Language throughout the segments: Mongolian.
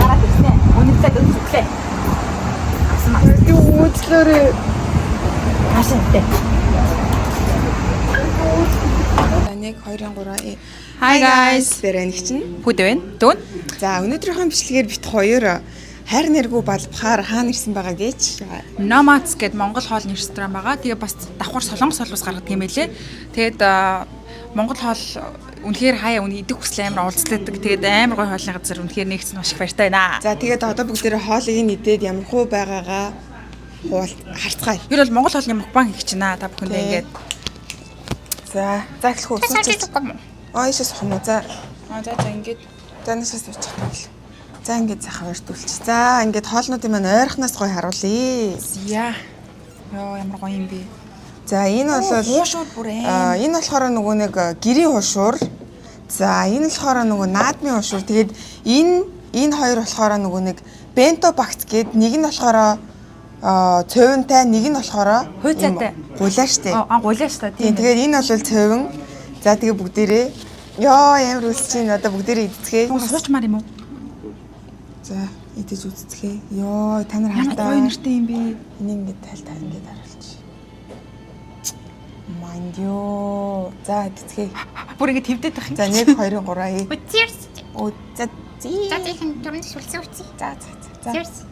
яагаад гэснэ? Үнэхээр үзлээ. Авсан маа. Юу үзлээрээ Хашинтэй. 1 2 3 Hi guys. Тэрэнх чинь. Бүд вэ? Дүүн. За өнөөдрийнхөө бичлэгээр бит хоёр хайр нэргүй балбахаар хаана ирсэн байгаа гэж. Nomads гэдэг Монгол хоолны ресторан байгаа. Тэгээ бас давхар солонгос холбоос гаргадаг юм байлээ. Тэгээд Монгол хоол үнэхээр хаяа үний идэх хүсэл амар уулзлаадаг. Тэгээд амар гоё хоолны газар үнэхээр нэгсэн маш их баяртай байна. За тэгээд одоо бүгдээрээ хоолыг нэдээд ямар хөө байгаагаа харцгаая. Тэр бол Монгол хоолны мукбан хийх чинь та бүхэндээ ингээд. За эхлэх үү? Ойшос сухна уу? За Ингээд за нэшээс суучих гэл. За ингээд захаа өртүүлчих. За ингээд хоолнуудын маань ойрхоноос гоё харуулъя. яа. Йоо ямар гоё юм бэ. За энэ бол хуушууд бүр энэ болохоор нөгөө нэг гэрийн хушуур. За энэ болохоор нөгөө наадмын хушуур. Тэгээд энэ хоёр болохоор нөгөө нэг бенто багц гээд нэг нь болохоор цовинтай, нэг нь болохоор хуйцаатай. Гулааштай. Гулааштай тийм. Тэгээд энэ бол цовин. За тэгээ бүгдээрээ ёо ямар үлсэж чинь одоо бүгдээрээ идцгээе. Суучмаар юм уу? За идэж үзцгээе. Ёо та нар Ямар хартаа. гоё нэртэй юм бэ? Энийг ингээд тал ингээд харуулчих. Мандё. За идцгээе. Бүр ингэ твдэт байх юм. За 1 2 3 Cheers. Оо за зээ. За тийм дөрөнд шүлсэн үчи. За. Cheers.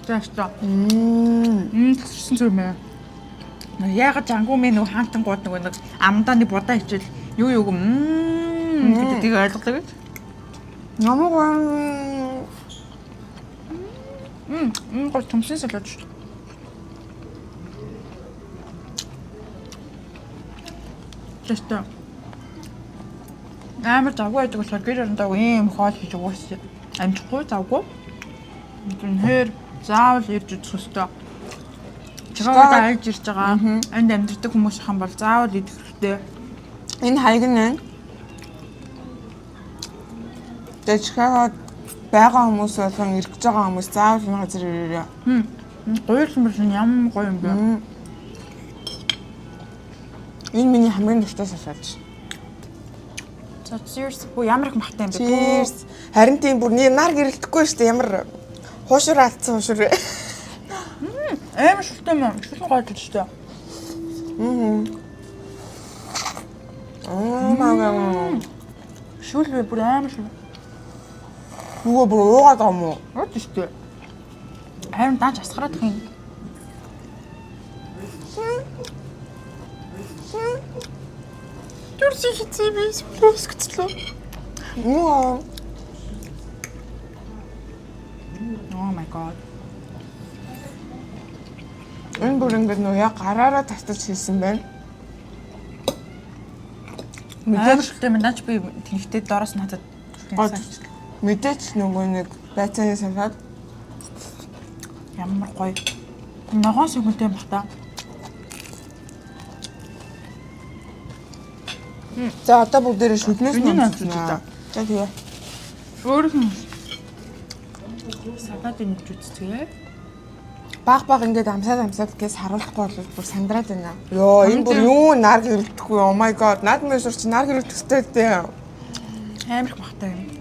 Зааштай. Тэсэрсэн зүр мэ. Яагаад жангуу мэ нэг хаантангууд нэг амдаа нэг будаа хичээл юу гэдэг тийг ойлгодог. Ямар гоо. Гол төмсөн салаад шүү. Тэстэ. Амар завгүй байдаг болохоор гэр орондоо ийм хоол хийж угаасан. Амжихгүй завгүй. Үнэхээр заавал ирж үзэх ёстой. Чигээр айлж ирж байгаа. Энд амьдардаг хүмүүс хам бол заавал идэх хэрэгтэй. Энэ хайг нь дэжхаа байгаа хүмүүс болон ирэх гэж байгаа хүмүүс заавал энэ газар ирээрэй. Гоёлсон биш ямар гоё юм бэ? Энэ миний хамгийн дуртай салаад. За cheers. Бүү ямар их махтай юм бэ? Cheers. Харин тийм бүр нар гэрэлдэхгүй шүү дээ. Ямар хуушур алдсан хуушур. Амар шилтэй юм. Шилэн гоё төлжтэй. Маа. Шүл бүр амар шүл. Юу бүр уугаад байгаа юм уу? Ууж штэ. Харин дааж асгараад их юм. Төрсөн хитээ би сүлөөсгцлөө. Юу? Oh my god. Энэ бүр ингээд нөө яг гараараа татаж хийсэн байна. Амар шилтэй юм. Наач би тэнхтэй доороос нь хатаад. Мэдээч нөгөө нэг байцааны салаад Ямар гоё. Ногоон сүгэнтэй юм бата. За одоо бүгдээрээ шүлнээс Шүлний нэмсэн. нэмсэн. За тэгээ. Өөрөөр нь салаад энэ үстцгээ. Баг ингээд амсаад гээс харуулахгүй бол бүр сандраад байна. Йоо энэ бүр юу нар гэрэлдэхгүй. Oh my god. Наад мэсүр чи нар гэрэлдэх хэрэгтэй дээ. Амар их махтай юм.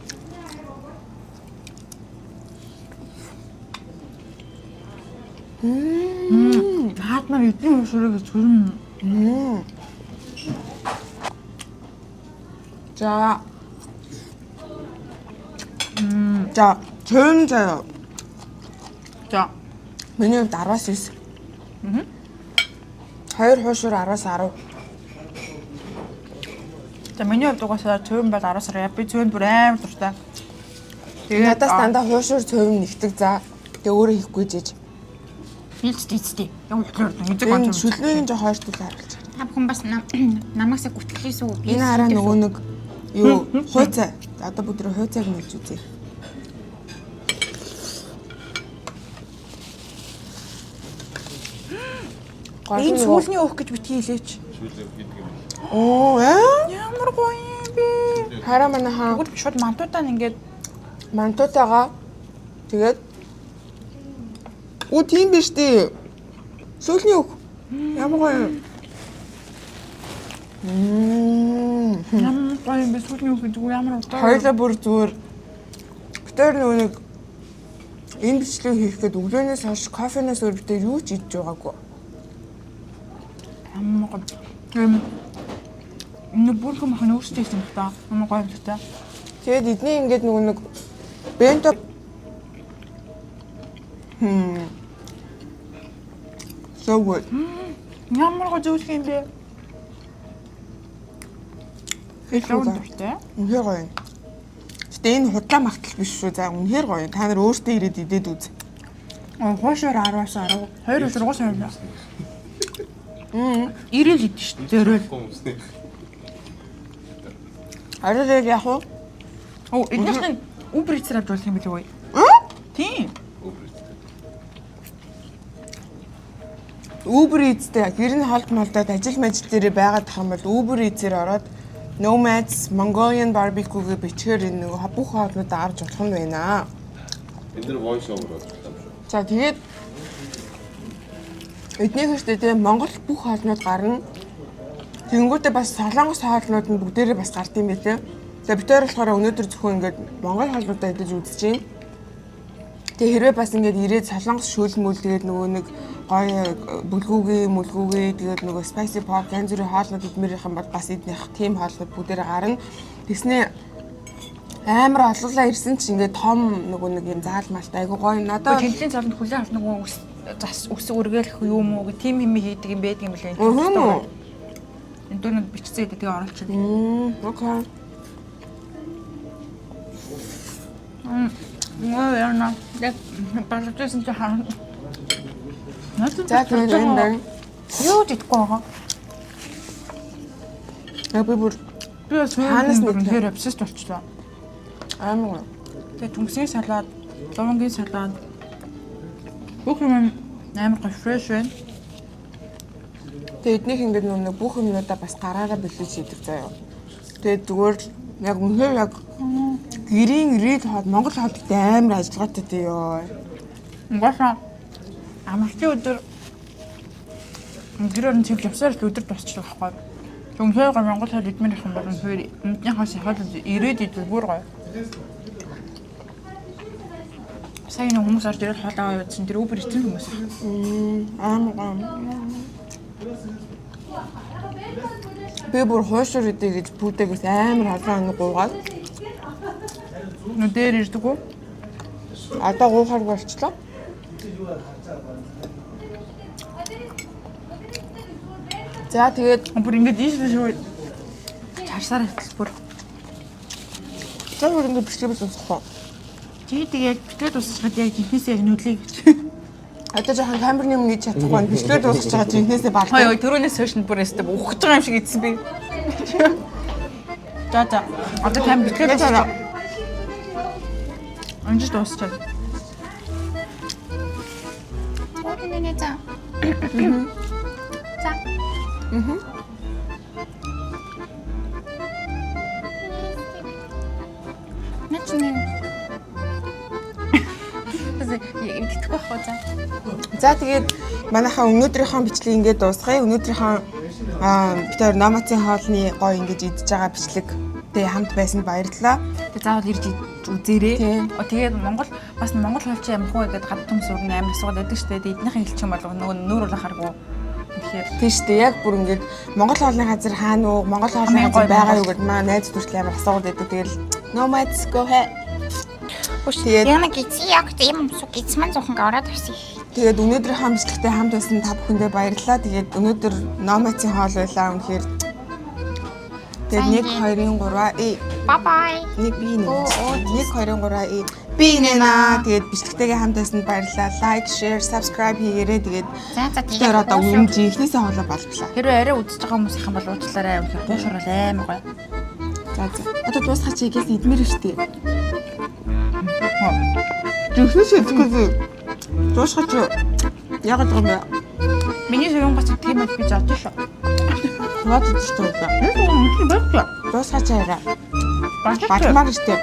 Хаатмар эдийн өшөрөг зүрм. За. За, чөөн заяа. За. Миний хувьд 10-9. Хоёр хуушур 10-аас 10. За миний хувьд угаасаа цөөн бол 10 сар. Би цөөнд бүр амар дуртай. Надаас дандаа хуушур цөөвн нэгдэг. За. Тэгээ өөрөө хийхгүй жиж. Нийцтэй. Ямар хөтлөөр үзэг Энэ онц. шүлнийг жоо хойштол харуулж. Та бүхэн бас намаасаа гүтгэхээс үү? Энэ хараа нөгөө нэг юу хойцаа. Одоо бүгд хойцааг нэлж үзье. Энэ сүүлний өөх гэж битгий хэлээч. Оо Ямар гоё юм бэ? хараа манай хаа Бүгд шууд мантуудаа ингээд мантутайгаа тэгээд тийм биш дээ. Сүүлийн өөх. Ямар гоё. Ямар гоё юм бэ? Сүүлийн үг гэдэг ямар удаа. Хоёлаа бүр зүгээр. Битээр нэг энэ бичлэг хийх гээд өглөөнөөс хойш кофенаас өөр битээр юу ч идэж байгаагүй. Ямар гоё. Энэ бүрхэн махны өөрсдөө хийсэн юм та. Ямар гоё юм та. Тэгээд эдний ингээд нэг бенто So good. Ямар гоё зүйл юм бэ? Хэлсэн дуртай. Үнэхээр гоё юм. Гэтэ энэ худлаа магтал биш шүү. За үнэхээр гоё юм. Та нар өөртөө ирээд идээд үз. Хоошоор 10-аас 10. 2 3 сар юм. Ирэл идэж шүү. Зөрөөл. Арай яг уу? Эднийх нь Uber Eats-аар авч болох юм билүү? Тийм. Uber Eats-тэй гэр нь холд молдоод ажил дээр байгаад тах юм бол Uber Eats-ээр ороод Nomads Mongolian barbecue-г бичгээр энэ нэг бүх хоолнууд авч болох нь байна. Энд дэр voice over болдог юм шүү. За тэгээд эднийхтэй тийм Монгол бүх хоолнууд гарна. Тэнгүүтээ бас солонгос хоолнууд нь бүгдээрээ бас гард юм байлээ. Тэгээ битээр болохоор өнөөдөр зөвхөн ингээд Монгол хоолнуудаа идэж үзэж байна. Тэгээ хэрвээ бас ингээд ирээд солонгос шүүлмөл тэгээд нөгөө нэг гоё мүлгүүгээ тэгээд нөгөө spicy pork янз бүрийн хоолнууд идмээрийнх юм бол бас иднийх тийм хоолнууд бүгдээрээ гарна. Тэснэ амар олголаа ирсэн чинь ингээд том нөгөө нэг юм заалмалтай айгу гоё надад Тэнглийн цааланд хүлэн авах нөгөө ус үргэлэх юм уу гэх тийм юм хийдэг юм байдаг юм билээ. Энэ дөрөнд бичсэн гэдэг тэгээ оруулчихсан. Окей. Яна. Яг баруун чи харна. За тэгээд энэ байна. Юу гэдэггүй байгаа. Би бүр хаанаас нэг обсест болчихлоо. амар. Тэгээ түнсний салаад, лавангийн салаад. Бүх юм амар гоё фрэш байна. Тэгээд эднийх ингээд нэг бүх юмнуудаа бас гараараа бэлдэж хийдэг заяа. Тэгээд зүгээр яг үнэхээр яг гэрийн ирээд хаад Монгол хоолтой амар ажиллагаатай дээ ёо. Угаасаа амралтын өдөр гэрээр нь цэвж явсаар л өдөр тусчих واخхой. Түнхээр гоо Монгол хоол идмэрх юм бол үнэхээр өмнөхөөс хоол ирээд идэл бүр гоё. Сайн нэг хүмүүс орж ирэл хоол аваад чинь тэр Uber Eats хүмүүс. Амар гоё. Би бүр хуушур идэ гэж бүдэгээс амар халуун гуугаад Нөө дээр ирдэг үү? одоо гуухаар болчлоо. За тэгээд Бүр ингэж ийшээ шүү. Чарсаар хэвчээ бүр. тэр бүр ингэ бичлэг сонсох. Чи тэгээд бичлэг дуусгаад яг тэнхээсээ яг нүдлээ гэж. Одоо жоохон камерны өмнө иж чадахгүй бичлэг дуусгаж байгаа чинь эхнээсээ баалтай. Хой түрүүнээс хойш нь бүр өстө ухаж байгаа юм шиг идсэн би. За одоо камер бичлэг дуусгаа. Анжиж дуусчаа. Нэ за. За. Начнэ. Итгэх байхгүй за. За тэгээд манайхаа өнөөдрийнхөө бичлэг ингээд дуусгая. Өнөөдрийнхөө битээр Nomads-ийн хоолны гоё ингэж идж байгаа бичлэгтэй хамт байсанд баярлалаа. Тэг заавал ирж үзээрэй. Тийм. Тэгээд Монгол хоол чи ямар хөө гэдэг гад төмс өрнө амар сууд байдаг штэ. Тэгээд эднийхэн хэлчих юм бол нөгөө нүүр улахааргүй. Тэгэхээр Тийм шүү дээ. Яг бүр ингээд Монгол хоолны газар хаана уу? Монгол хоолны газар байгаа юу гэдээ маа найз төрөл амар асуугаад байдаг. Тэгэл Nomads go ahead. Тэгээд Яг яг тийм сүг гисмэн зөвхөн ороод ирсэн. тэгээд өнөөдрийнхөө бичлэгтэй хамт байсан та бүхэндээ баярлалаа. Тэгээд өнөөдөр Nomads-ийн хоол байлаа. Үнэхээр тэгээд 1 2 3 Bye bye. нэг би нэг 1 2 3 би нэнаа. Тэгээд бичлэгтэйгээ хамт байсанд баярлалаа. Лайк, share, subscribe хийгээрэй. Тэгээд За тэр одоо үнэн жинхнээсээ хоолоо болтлаа. хэрвээ арай үзэж байгаа хүмүүс их юм бол уучлаарай. Үнэхээр буушрал амар гоё. За. Одоо дуусгах чигээр идмэр штэ. Жинхнээсээ идэхгүй. Дуусгах яг л юм яа. Миний сөрөн гоц тийм байх би зодсон шүү. Наад идчихтэй байлаа. Энэ үнэхээр бэлээ. Дуусгах чаараа. Бачаа. Бачмаар штэ.